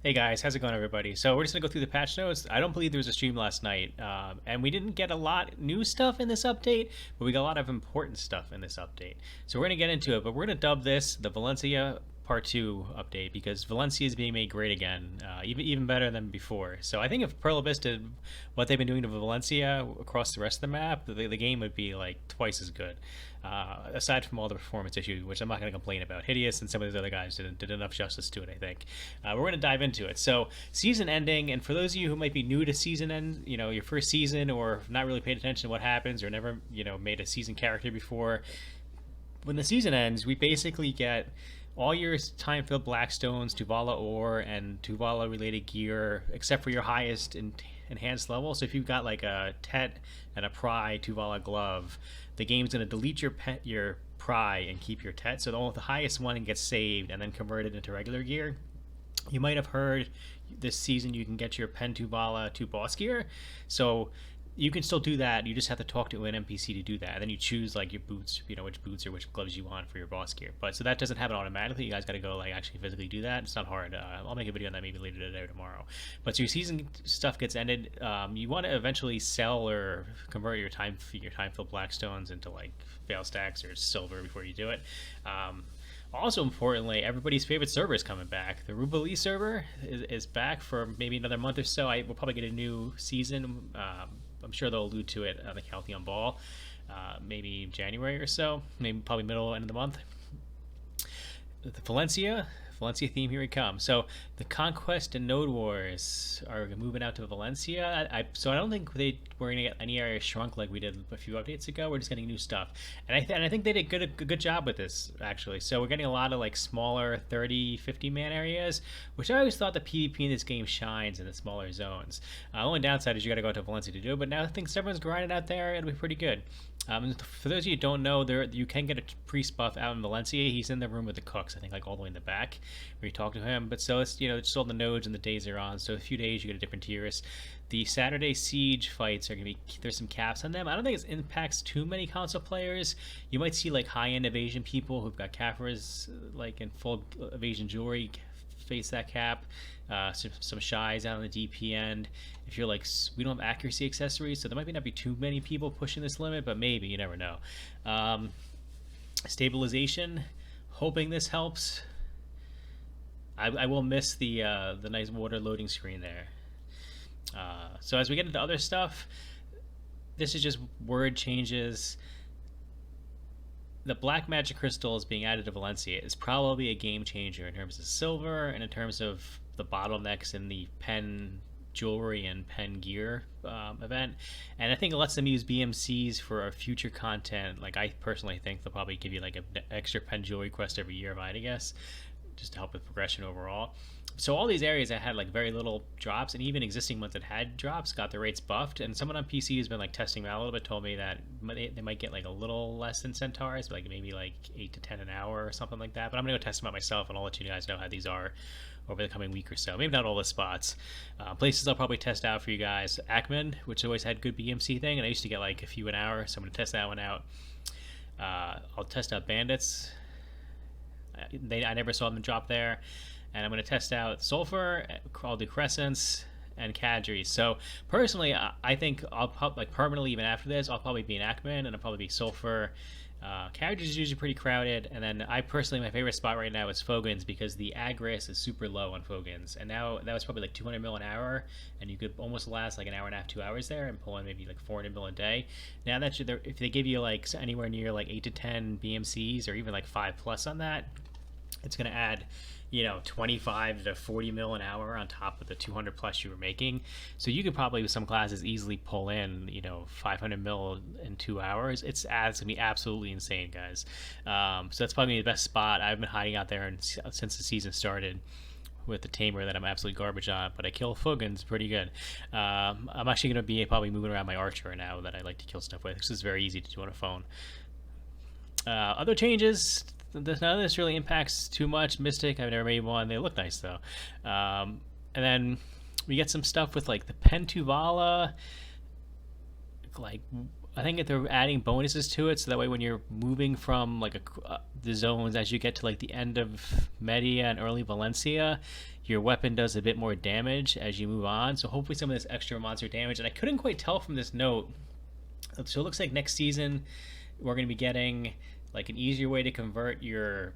Hey guys, how's it going, everybody? So we're just gonna go through the patch notes. I don't believe there was a stream last night, and we didn't get a lot new stuff in this update, but we got a lot of important stuff in this update. So we're gonna get into it, but we're gonna dub this the Valencia Part Two update because Valencia is being made great again, even better than before. So I think if Pearl Abyss did what they've been doing to Valencia across the rest of the map, the game would be like twice as good. Aside from all the performance issues, which I'm not going to complain about. Hideous and some of those other guys did enough justice to it, I think. We're going to dive into it. So, season ending, and for those of you who might be new to season end, your first season or not really paid attention to what happens or never, made a season character before, when the season ends, we basically get all your time-filled Blackstones, Tuvala ore, and Tuvala related gear, except for your highest enhanced level. So if you've got like a Tet and a Pry Tuvala glove, the game's going to delete your Pry and keep your Tet. So the highest one gets saved and then converted into regular gear. You might have heard this season you can get your Pen Tuvala to boss gear. So you can still do that. You just have to talk to an NPC to do that. And then you choose like your boots, which boots or which gloves you want for your boss gear. But so that doesn't happen automatically. You guys got to go like actually physically do that. It's not hard. I'll make a video on that maybe later today or tomorrow. But so your season stuff gets ended. You want to eventually sell or convert your time filled Blackstones into like fail stacks or silver before you do it. Also importantly, everybody's favorite server is coming back. The Rubilee server is back for maybe another month or so. We'll probably get a new season. I'm sure they'll allude to it on the Caltheon Ball, maybe January or so, maybe probably middle end of the month. The Valencia theme, here we come. So the Conquest and Node Wars are moving out to Valencia. So I don't think we're gonna get any area shrunk like we did a few updates ago. We're just getting new stuff, and I think they did a good job with this actually. So we're getting a lot of like smaller 30, 50 man areas, which I always thought the PvP in this game shines in the smaller zones. Only downside is you got to go to Valencia to do it, but now I think everyone's grinding out there. It'll be pretty good. For those of you who don't know, you can get a priest buff out in Valencia. He's in the room with the cooks, I think, like all the way in the back, where you talk to him. But so it's it's all the nodes and the days they're on. So a few days you get a different tiers. The Saturday Siege fights are gonna be there's some caps on them. I don't think it impacts too many console players. You might see like high-end evasion people who've got Caphras like in full evasion jewelry face that cap. Some shies out on the DP end. If you're like, we don't have accuracy accessories, so there might not be too many people pushing this limit, but maybe, you never know. Stabilization, hoping this helps. I will miss the nice water loading screen there. So as we get into other stuff, this is just word changes. The black magic crystals being added to Valencia is probably a game changer in terms of silver and in terms of the bottlenecks in the pen jewelry and pen gear event. And I think it lets them use BMCs for a future content. Like I personally think they'll probably give you like an extra pen jewelry quest every year, I guess, just to help with progression overall. So all these areas that had like very little drops, and even existing ones that had drops, got the rates buffed. And someone on PC who's been like testing them out a little bit told me that they might get like a little less than Centaurs, but like maybe like 8 to 10 an hour or something like that. But I'm gonna go test them out myself, and I'll let you guys know how these are over the coming week or so. Maybe not all the spots. Places I'll probably test out for you guys. Ackman, which always had good BMC thing, and I used to get like a few an hour, so I'm gonna test that one out. I'll test out Bandits. I never saw them drop there. And I'm going to test out Sulfur, I'll do Crescents, and Cadre. So personally, I think I'll like permanently, even after this, I'll probably be an Ackman, and I'll probably be Sulfur. Cadre is usually pretty crowded, and then I personally, my favorite spot right now is Fogans, because the aggregate is super low on Fogans, and now that was probably like 200 mil an hour, and you could almost last like an hour and a half, 2 hours there, and pull in maybe like 400 mil a day. Now that if they give you like anywhere near like 8 to 10 BMCs, or even like 5 plus on that, it's going to add 25 to 40 mil an hour on top of the 200 plus you were making. So you could probably with some classes easily pull in 500 mil in 2 hours. It's gonna be absolutely insane, guys. So that's probably the best spot. I've been hiding out there since the season started with the tamer that I'm absolutely garbage on, but I kill Fogans pretty good. I'm actually going to be probably moving around my archer now that I like to kill stuff with. This is very easy to do on a phone. Other changes, none of this really impacts too much. Mystic, I've never made one. They look nice though. And then we get some stuff with like the Pentuvala. Like I think if they're adding bonuses to it, so that way when you're moving from like the zones as you get to like the end of Media and early Valencia, your weapon does a bit more damage as you move on. So hopefully some of this extra monster damage. And I couldn't quite tell from this note. So it looks like next season we're going to be getting like an easier way to convert your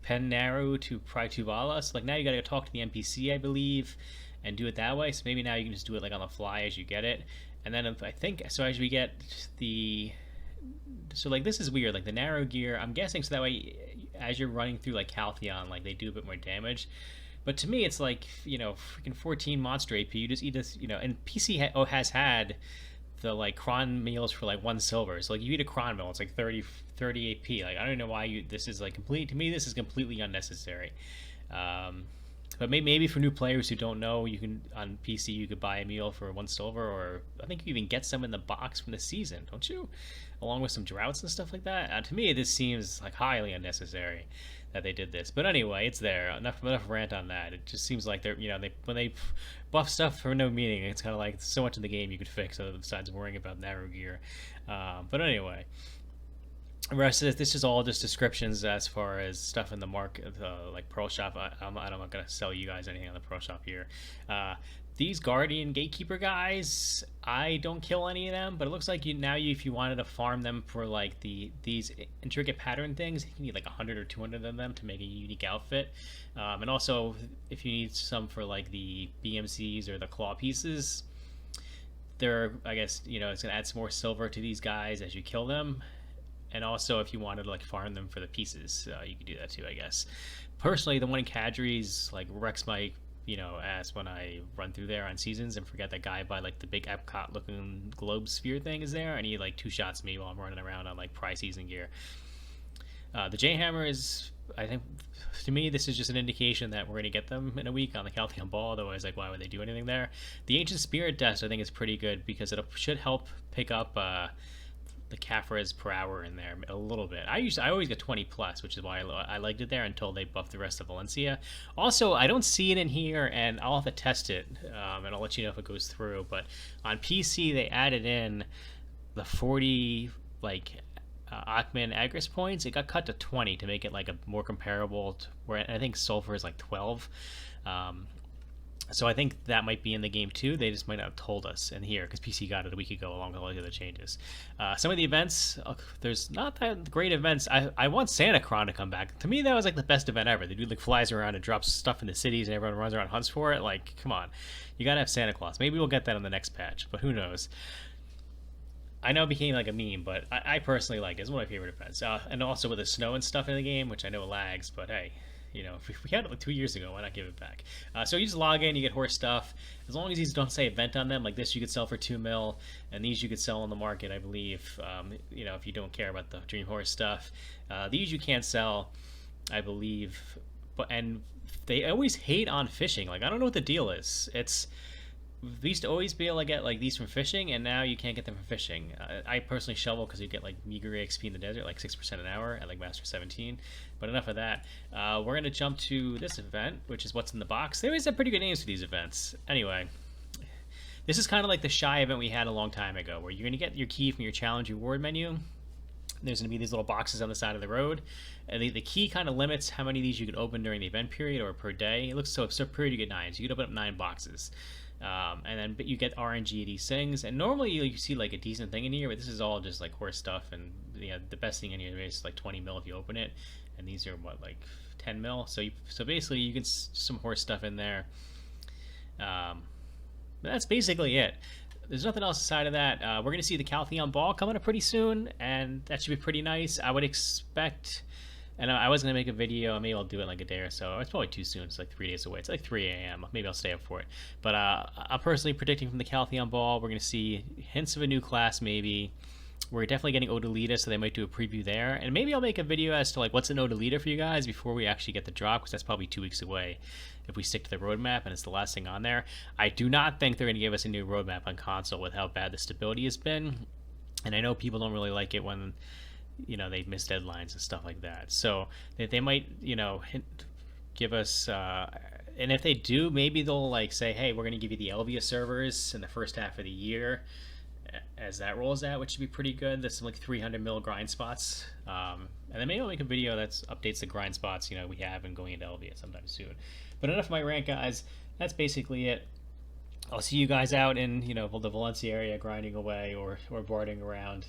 Pen Naru to Prytuvala. So like now you got to talk to the NPC, I believe, and do it that way. So maybe now you can just do it like on the fly as you get it. And then I think so as we get the so like this is weird, like the narrow gear, I'm guessing so that way as you're running through like Caltheon, like they do a bit more damage. But to me it's like, freaking 14 monster AP. You just eat this, and PC has had the like cron meals for like 1 silver. So like you eat a cron meal, it's like 30 AP. Like I don't know why this is like complete, to me this is completely unnecessary. But maybe for new players who don't know, you can on PC you could buy a meal for 1 silver, or I think you even get some in the box from the season, don't you? Along with some droughts and stuff like that. To me, this seems like highly unnecessary that they did this. But anyway, it's there. Enough rant on that. It just seems like when they buff stuff for no meaning, it's kind of like so much in the game you could fix besides worrying about narrow gear. But anyway. The rest of this is all just descriptions as far as stuff in the market, like Pearl Shop. I'm not going to sell you guys anything on the Pearl Shop here. These Guardian Gatekeeper guys, I don't kill any of them, but it looks like if you wanted to farm them for like these intricate pattern things, you need like 100 or 200 of them to make a unique outfit. And also, if you need some for like the BMCs or the claw pieces, I guess, it's going to add some more silver to these guys as you kill them. And also, if you wanted to like farm them for the pieces, you could do that too, I guess. Personally, the one in Kadri's like wrecks my ass when I run through there on seasons and forget that guy by like the big Epcot looking globe sphere thing is there, and he like 2 shots me while I'm running around on like prize season gear. The J-Hammer is, I think, to me, this is just an indication that we're going to get them in a week on the Caltheon Ball. Otherwise, like, why would they do anything there? The Ancient Spirit Desk, I think, is pretty good because it should help pick up the Caphras per hour in there a little bit. I always get 20 plus, which is why I liked it there until they buffed the rest of Valencia. Also, I don't see it in here, and I'll have to test it, and I'll let you know if it goes through. But on PC, they added in the 40 like Akhman Agris points. It got cut to 20 to make it like a more comparable to where I think Sulfur is like 12. So I think that might be in the game too. They just might not have told us in here because PC got it a week ago along with all the other changes. Some of the events, there's not that great events. I want Santa Cron to come back. To me, that was like the best event ever. The dude like flies around and drops stuff in the cities and everyone runs around and hunts for it. Like, come on. You gotta have Santa Claus. Maybe we'll get that on the next patch, but who knows. I know it became like a meme, but I personally like it. It's one of my favorite events. And also with the snow and stuff in the game, which I know lags, but hey. If we had it like 2 years ago, why not give it back? So you just log in, you get horse stuff. As long as these don't say event on them, like this you could sell for 2 mil, and these you could sell on the market, I believe, if you don't care about the Dream Horse stuff. These you can't sell, I believe, and they always hate on fishing. Like, I don't know what the deal is. We used to always be able to get like these from fishing, and now you can't get them from fishing. I personally shovel because you get like meager XP in the desert, like 6% an hour at like Master 17. But enough of that. We're gonna jump to this event, which is what's in the box. They always have pretty good names for these events. Anyway, this is kind of like the Shy event we had a long time ago, where you're gonna get your key from your challenge reward menu. There's going to be these little boxes on the side of the road, and the key kind of limits how many of these you could open during the event period or per day. It looks so period you get 9, so you could open up 9 boxes. And then you get RNG of these things, and normally you see like a decent thing in here, but this is all just like horse stuff, and the best thing in here is like 20 mil if you open it, and these are like 10 mil, so basically you get some horse stuff in there. But that's basically it. There's nothing else aside of that. We're going to see the Caltheon Ball coming up pretty soon, and that should be pretty nice. I would expect, and I was going to make a video, maybe I'll do it in like a day or so. It's probably too soon. It's like 3 days away. It's like 3 a.m. Maybe I'll stay up for it. But I'm personally predicting from the Caltheon Ball, we're going to see hints of a new class maybe. We're definitely getting Odalita, so they might do a preview there. And maybe I'll make a video as to like what's an Odalita for you guys before we actually get the drop, because that's probably 2 weeks away if we stick to the roadmap and it's the last thing on there. I do not think they're going to give us a new roadmap on console with how bad the stability has been. And I know people don't really like it when they miss deadlines and stuff like that. So they might give us and if they do, maybe they'll like say, hey, we're going to give you the Elvia servers in the first half of the year, as that rolls out, which should be pretty good. There's some like 300 mil grind spots, and then maybe I'll make a video that updates the grind spots we have and going into LV sometime soon. But enough of my rant, guys. That's basically it. I'll see you guys out in the Valencia area grinding away or boarding around.